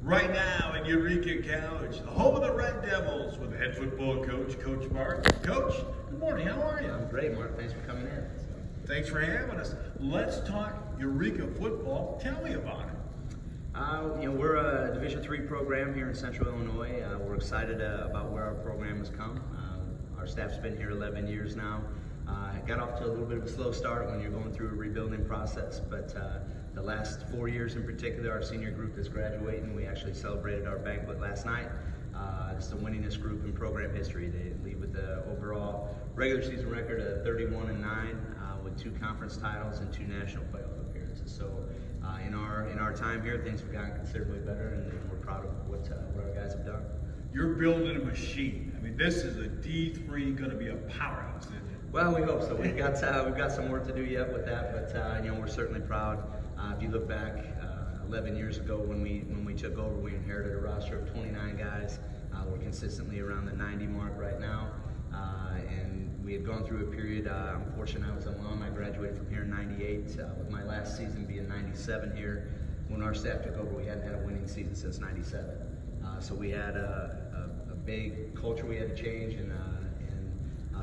Right now in Eureka College, the home of the Red Devils, with head football coach, Coach Barth. Coach, good morning. How are you? I'm great, Mark. Thanks for coming in. Thanks for having us. Let's talk Eureka football. Tell me about it. We're a Division III program here in Central Illinois. We're excited about where our program has come. Our staff's been here 11 years now. Got off to a little bit of a slow start when you're going through a rebuilding process, but the last 4 years in particular, our senior group is graduating. We actually celebrated our banquet last night. It's the winningest group in program history. They lead with the overall regular season record of 31-9 with 2 conference titles and 2 national playoff appearances. So in our time here, things have gotten considerably better, and we're proud of what our guys have done. You're building a machine. I mean, this is a D3 going to be a powerhouse, isn't it? Well, we hope so. We've got some work to do yet with that, but we're certainly proud. If you look back 11 years ago when we took over, we inherited a roster of 29 guys. We're consistently around the 90 mark right now, and we had gone through a period. I'm fortunate I was alum. I graduated from here in '98, with my last season being '97 here. When our staff took over, we hadn't had a winning season since '97. So we had a big culture we had to change, and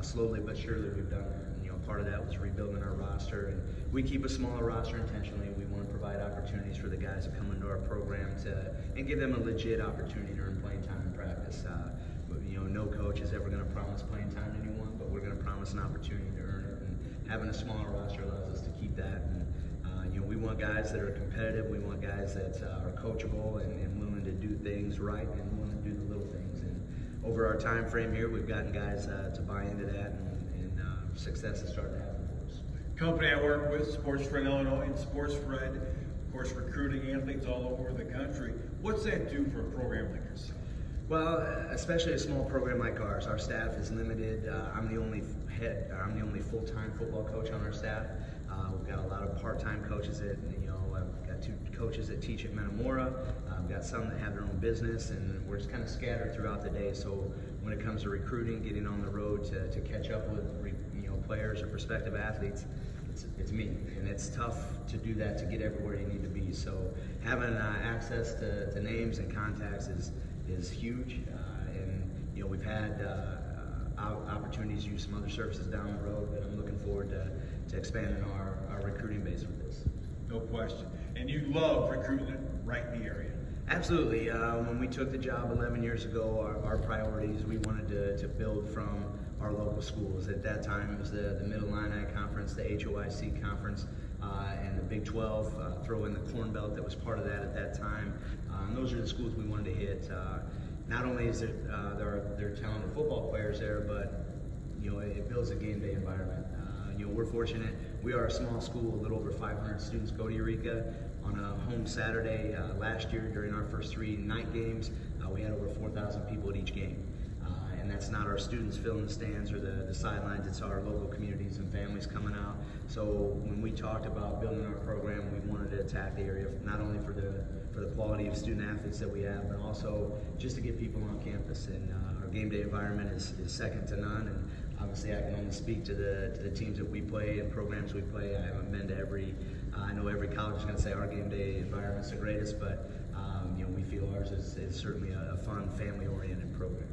slowly but surely we've done that. And, part of that was rebuilding our roster, and we keep a smaller roster intentionally. We want to provide opportunities for the guys that come into our program and give them a legit opportunity to earn playing time in practice. No coach is ever going to promise playing time to anyone, but we're going to promise an opportunity to earn it. And having a smaller roster allows us to keep that. And we want guys that are competitive. We want guys that are coachable and willing to do things right and willing to do the little things. And over our time frame here, we've gotten guys to buy into that, and success is starting to happen for us. Company I work with, Sports Friend Illinois and Sports Friend, of course, recruiting athletes all over the country. What's that do for a program like yourself? Well, especially a small program like ours, our staff is limited. I'm the only full-time football coach on our staff. We've got a lot of part-time coaches that, I've got 2 coaches that teach at Metamora. I've got some that have their own business, and we're just kind of scattered throughout the day. So when it comes to recruiting, getting on the road to catch up with players or prospective athletes, it's me, and it's tough to do that, to get everywhere you need to be. So having access to names and contacts is huge, and we've had opportunities to use some other services down the road, but I'm looking forward to expanding our recruiting base with this. No question. And you love recruiting right in the area. Absolutely. When we took the job 11 years ago, our priorities, we wanted to build from our local schools. At that time, it was the Mid-Illini Conference, the HOIC Conference, and the Big 12. Throw in the Corn Belt that was part of that at that time. And those are the schools we wanted to hit. Not only is there talented football players there, but it builds a game day environment. We're fortunate. We are a small school. A little over 500 students go to Eureka. On a home Saturday last year, during our first 3 night games, we had over 4,000 people at each game. And that's not our students filling the stands or the sidelines. It's our local communities and families coming out. So when we talked about building our program, we wanted to attack the area not only for the quality of student athletes that we have, but also just to get people on campus. And our game day environment is second to none. And obviously, I can only speak to the teams that we play and programs we play. I haven't been to every. I know every college is going to say our game day environment's the greatest, but we feel ours is certainly a fun, family-oriented program.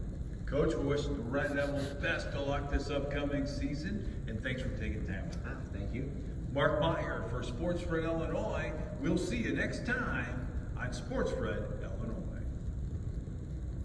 Coach, we wish the Red Devils best of luck this upcoming season, and thanks for taking time with us. Thank you. Mark Meyer for Sports Friend Illinois. We'll see you next time on Sports Friend Illinois.